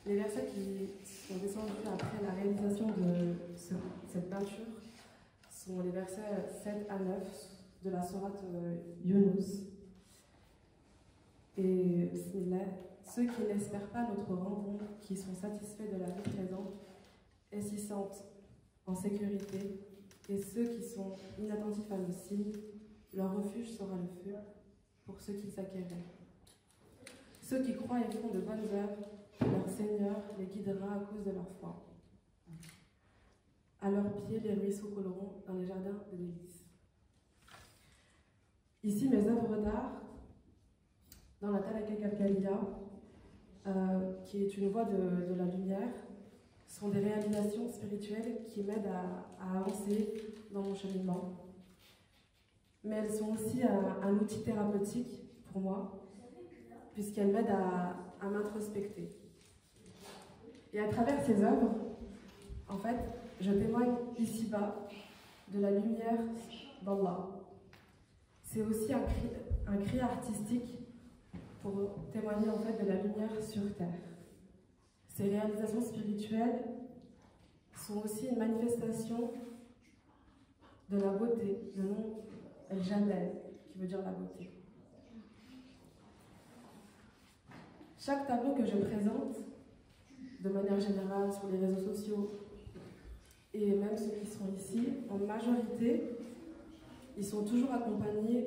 Les versets qui sont descendus après la réalisation de cette peinture sont les versets 7 à 9 de la sourate Yunus. Et bismillah, ceux qui n'espèrent pas notre rencontre, qui sont satisfaits de la vie présente et s'y sentent en sécurité, et ceux qui sont inattentifs à nos signes, leur refuge sera le feu pour ceux qui s'acquéraient. Ceux qui croient et font de bonnes œuvres, leur Seigneur les guidera à cause de leur foi. À leurs pieds, les ruisseaux couleront dans les jardins de l'Église. Ici, mes œuvres d'art, dans la Talaka Kalkalia, qui est une voie de la lumière, sont des réalisations spirituelles qui m'aident à avancer dans mon cheminement. Mais elles sont aussi un outil thérapeutique pour moi, puisqu'elles m'aident à m'introspecter. Et à travers ces œuvres, en fait, je témoigne ici-bas de la lumière d'Allah. C'est aussi un cri artistique pour témoigner en fait de la lumière sur terre. Ces réalisations spirituelles sont aussi une manifestation de la beauté, le nom El-Jamel, qui veut dire la beauté. Chaque tableau que je présente, de manière générale sur les réseaux sociaux, et même ceux qui sont ici, en majorité, ils sont toujours accompagnés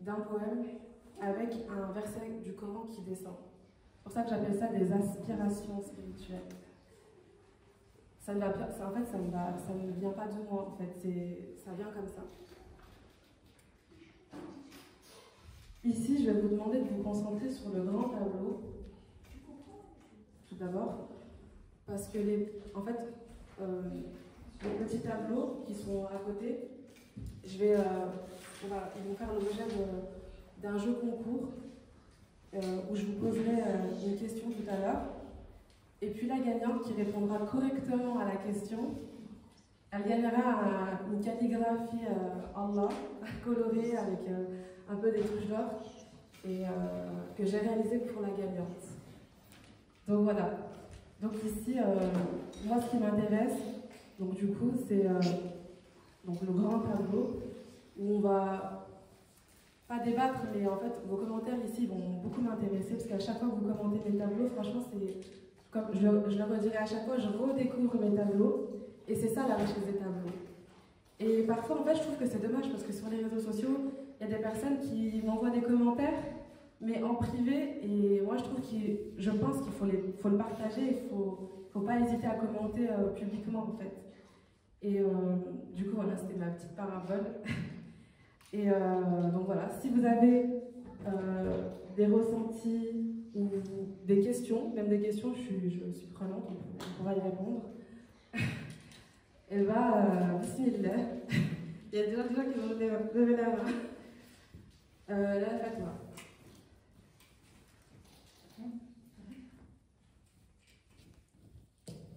d'un poème avec un verset du Coran qui descend. C'est pour ça que j'appelle ça des aspirations spirituelles. Ça ne vient pas de moi, en fait, ça vient comme ça. Ici, je vais vous demander de vous concentrer sur le grand tableau, tout d'abord, parce que les petits tableaux qui sont à côté, ils vont faire l'objet d'un jeu concours où je vous poserai une question tout à l'heure. Et puis la gagnante qui répondra correctement à la question, elle gagnera une calligraphie Allah colorée avec un peu des touches d'or et que j'ai réalisée pour la gagnante. Donc voilà. Donc ici, moi ce qui m'intéresse, donc du coup, c'est le grand tableau où on va pas débattre, mais en fait vos commentaires ici vont beaucoup m'intéresser parce qu'à chaque fois que vous commentez mes tableaux, franchement c'est comme je le redirai à chaque fois, je redécouvre mes tableaux et c'est ça la richesse des tableaux. Et parfois en fait je trouve que c'est dommage parce que sur les réseaux sociaux il y a des personnes qui m'envoient des commentaires mais en privé et moi je pense qu'il faut le partager, il faut pas hésiter à commenter publiquement en fait. Et du coup voilà, c'était ma petite parabole. Et donc voilà, si vous avez des ressentis ou des questions, même des questions, je suis prenante, on pourra y répondre. Et bismillah. Il y a déjà des gens qui ont levé la main. Là, Fatma.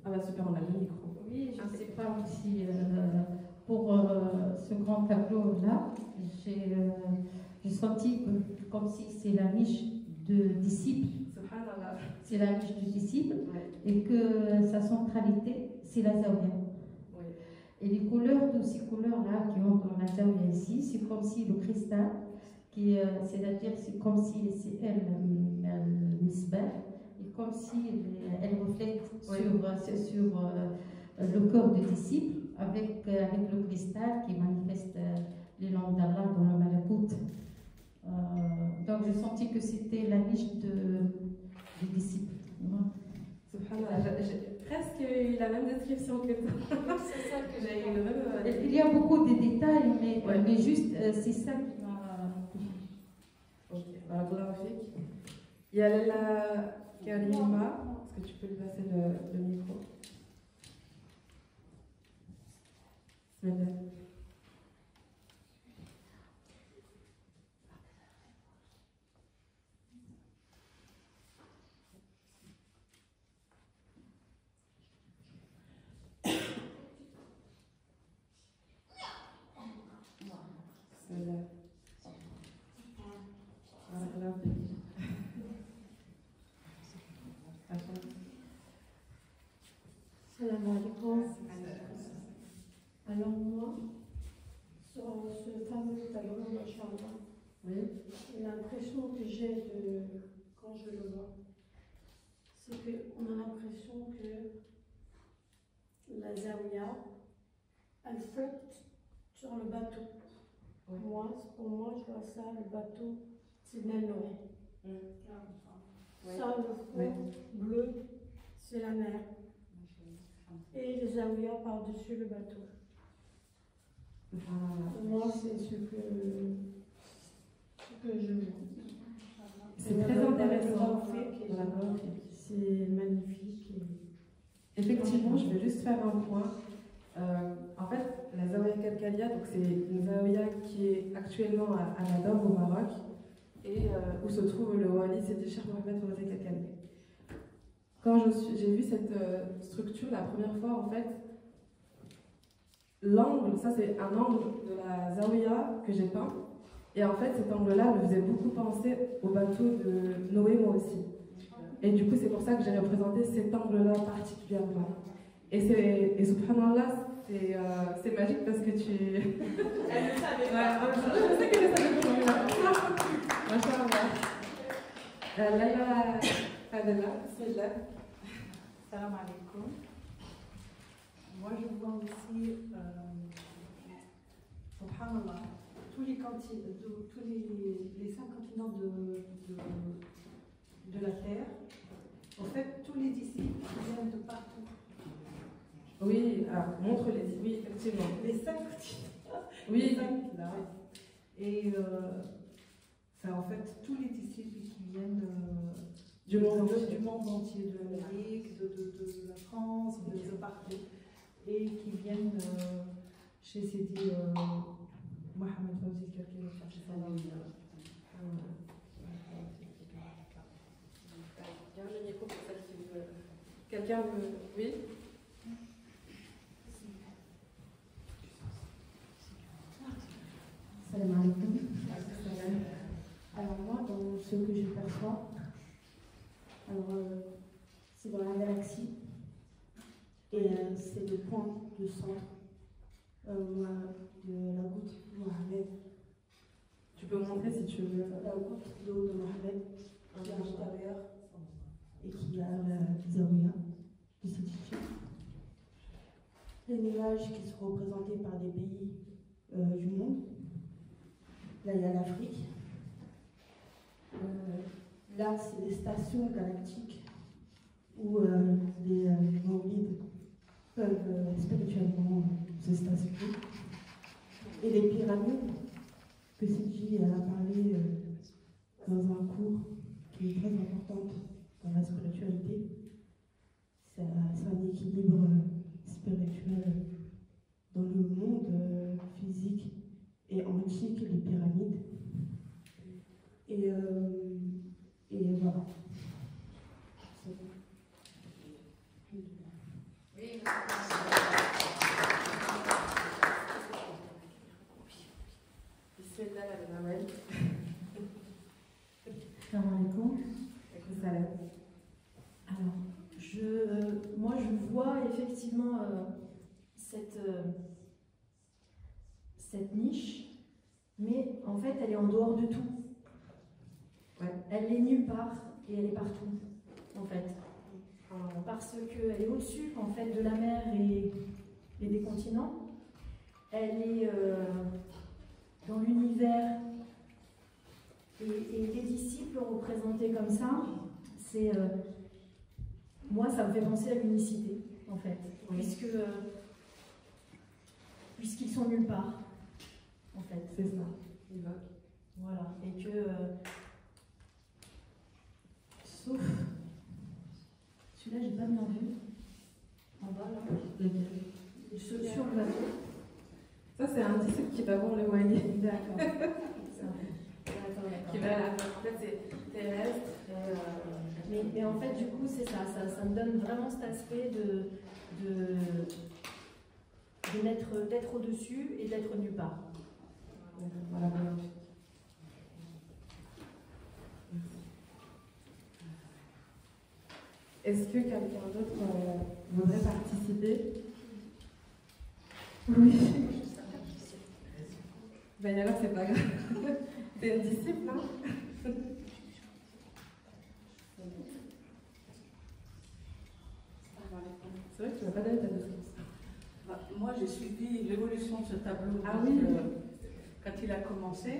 Ah bah super, on a le micro. Oui, je ne sais pas si pour ce grand tableau-là, j'ai senti comme si c'est la niche de disciple. C'est la niche du disciple et que sa centralité, c'est la zawiya. Oui. Et les couleurs de ces couleurs-là qui ont dans la zawiya ici, c'est comme si le cristal, c'est-à-dire c'est comme si c'est elle, misbah, et comme si elle reflète sur le corps du disciple avec le cristal qui manifeste les langues d'Allah dans le malakout. Donc j'ai senti que c'était la niche du disciple. Subhanallah, j'ai presque eu la même description que toi. C'est ça que j'ai eu le même. Il y a beaucoup de détails, mais juste c'est ça qui m'a touché. Ok, voilà, il y a la Karima, est-ce que tu peux lui passer le micro? Bismillah. Bismillah. Salam alaikum. Alors moi, sur ce fameux tableau, machallah, Oui. l'impression que j'ai quand je le vois, c'est qu'on a l'impression que la Zawiya, elle flotte sur le bateau. Oui. Pour moi, je vois ça, le bateau, c'est de la Noé. Oui. Ça, le fond bleu, c'est la mer. Et les Zawiya par-dessus le bateau. Moi, c'est ce que je vois. C'est très intéressant. C'est magnifique. Effectivement, je vais juste faire un point. En fait, la Zawiya Kalkalia, donc c'est une Zawiya qui est actuellement à Nador au Maroc et où se trouve le Wali Sidi Cheikh Mohamed Fawzi Kalkalia. Quand j'ai vu cette structure la première fois, en fait, l'angle, ça c'est un angle de la Zawiya que j'ai peint. Et en fait, cet angle-là me faisait beaucoup penser au bateau de Noé, moi aussi. Et du coup, c'est pour ça que j'ai représenté cet angle-là particulièrement. Et subhanallah, c'est magique parce que tu... Elle le savait. Ouais, je sais qu'elle le savait pour moi. Machallah. Laila Fadela, bismillah. Salam alaikum. Moi, je vois aussi, subhanallah, tous les 5 continents de la Terre. En fait, tous les disciples viennent de partout. Oui, montre les... Oui, effectivement. Les 5 continents. Oui. Les 5, là. Et c'est en fait tous les disciples qui viennent du monde entier, de l'Amérique, de la France, de partout, et qui viennent chez Sidi Mohamed Fawzi Kalkalia. Quelqu'un veut... Oui. Salam alaikum. Alors moi, dans ce que je perçois, c'est dans la galaxie et c'est le point de centre de la goutte de Mohamed. Tu peux montrer si tu veux. La goutte d'eau de Mohamed qui est à l'intérieur et qui a la Zawiya de cette fille. Les nuages qui sont représentés par des pays du monde. Là, il y a l'Afrique. Là, c'est les stations galactiques où les mawlids peuvent spirituellement se stationner. Et les pyramides, que Sidi a parlé dans un cours qui est très important dans la spiritualité. C'est un équilibre spirituel dans le monde physique et antique, les pyramides. Et voilà. C'est bon. Oui. Bismillah, la Noël. Salam alaikum. Salam. Alors, moi je vois effectivement cette niche, mais en fait elle est en dehors de tout. Ouais. Elle est nulle part et elle est partout, en fait. Parce qu'elle est au-dessus en fait de la mer et des continents. Elle est dans l'univers et les disciples représentés comme ça, c'est moi ça me fait penser à l'unicité en fait, Oui. puisqu'ils sont nulle part en fait. C'est ça. Voilà, et que sauf celui-là j'ai pas bien vu en bas là. Sur le bateau. Ça, c'est un disciple qui va voir le Wali. D'accord. Qui va en fait, c'est terrestre. Mais en fait, du coup, c'est ça me donne vraiment cet aspect d'être au-dessus et d'être nulle part. Voilà. Est-ce que quelqu'un d'autre voudrait participer? Oui. Ben alors, c'est pas grave. T'es une disciple, hein? C'est vrai que tu m'as pas donné ta description. Moi, j'ai suivi l'évolution de ce tableau quand il a commencé.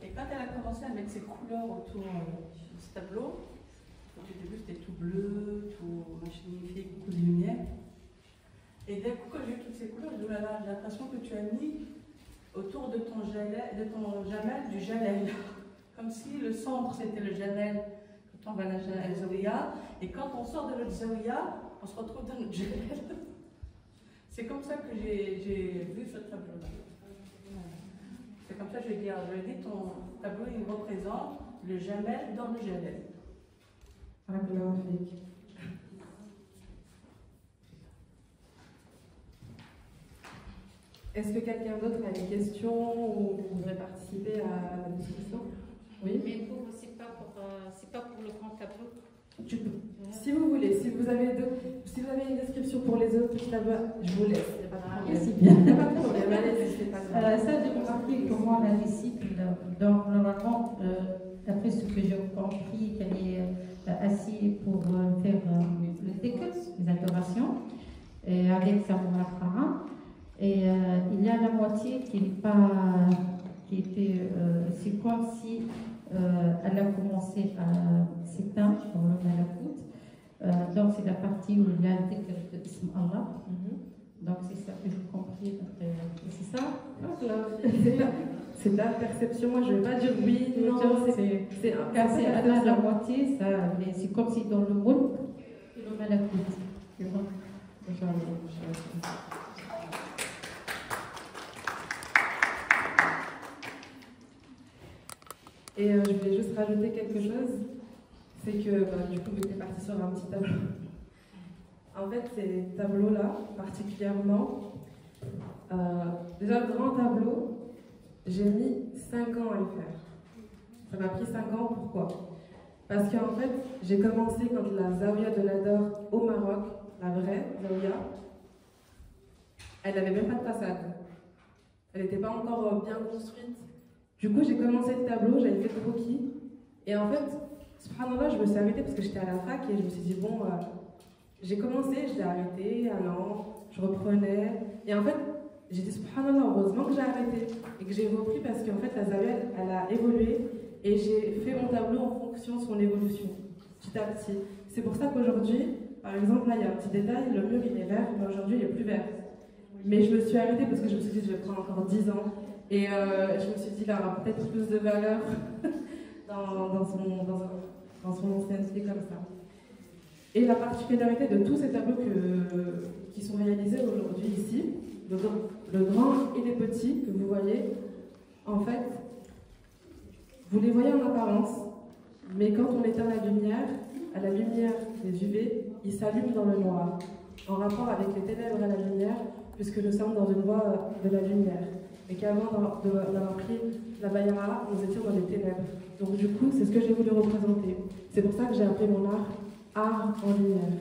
Et quand elle a commencé à mettre ses couleurs autour de ce tableau, au début c'était tout bleu, tout magnifique, beaucoup de lumière. Et d'un coup, quand j'ai vu toutes ces couleurs, j'ai dit, oh là là, j'ai l'impression que tu as mis autour de ton jamel du jalel. Comme si le centre c'était le jalel quand on va à la zawiya. Et quand on sort de notre zawiya, on se retrouve dans notre jalel. C'est comme ça que j'ai vu ce tableau-là. C'est comme ça que je lui ai dit, ton tableau il représente le jamel dans le jalel. Est-ce que quelqu'un d'autre a des questions ou voudrait participer à la discussion? Oui. Mais pour, c'est pas pour le grand tableau. Si vous voulez, si vous avez une description pour les autres petits tableaux, je vous laisse. Il n'y a pas de problème. Merci bien. Il n'y a pas de problème. Allez-y, c'est pas grave. Ça, j'ai remarqué comment la disciple, donc normalement, d'après ce que j'ai compris, qu'elle est assise pour faire le dhikr, les adorations, et avec sa mourafara. Et il y a la moitié qui n'est pas, qui était, c'est comme si elle a commencé à s'éteindre dans le malakout. Donc c'est la partie où il y a le dhikr de Ism Allah. Donc c'est ça que j'ai compris. C'est ça? C'est de la perception. Moi je ne vais pas dire oui, non. C'est casser à la moitié, c'est comme si dans le monde, et le malakout. C'est bon? Et je voulais juste rajouter quelque chose, c'est que du coup, j'étais partie sur un petit tableau. En fait, ces tableaux-là, particulièrement, déjà le grand tableau, j'ai mis 5 ans à le faire. Ça m'a pris 5 ans, pourquoi? Parce qu'en fait, j'ai commencé quand la Zawiya de Nador au Maroc, la vraie Zawiya, elle n'avait même pas de façade. Elle n'était pas encore bien construite. Du coup, j'ai commencé le tableau, j'avais fait le croquis. Et en fait, subhanallah, je me suis arrêtée parce que j'étais à la fac et je me suis dit, bon, j'ai commencé, je l'ai arrêté, un an, je reprenais. Et en fait, j'ai dit, subhanallah, heureusement que j'ai arrêté et que j'ai repris parce qu'en fait, la Zawiya, elle a évolué et j'ai fait mon tableau en fonction de son évolution, petit à petit. C'est pour ça qu'aujourd'hui, par exemple, là, il y a un petit détail, le mur, il est vert, mais aujourd'hui, il est plus vert. Mais je me suis arrêtée parce que je me suis dit, je vais prendre encore 10 ans. Et je me suis dit, il aura peut-être plus de valeur dans son ancienneté comme ça. Et la particularité de tous ces tableaux qui sont réalisés aujourd'hui ici, le grand et les petits que vous voyez, en fait, vous les voyez en apparence, mais quand on éteint la lumière, à la lumière des UV, ils s'allument dans le noir, en rapport avec les ténèbres à la lumière, puisque nous sommes dans une voie de la lumière. Et qu'avant d'avoir pris la bayra, nous étions dans les ténèbres. Donc du coup, c'est ce que j'ai voulu représenter. C'est pour ça que j'ai appelé mon art en lumière.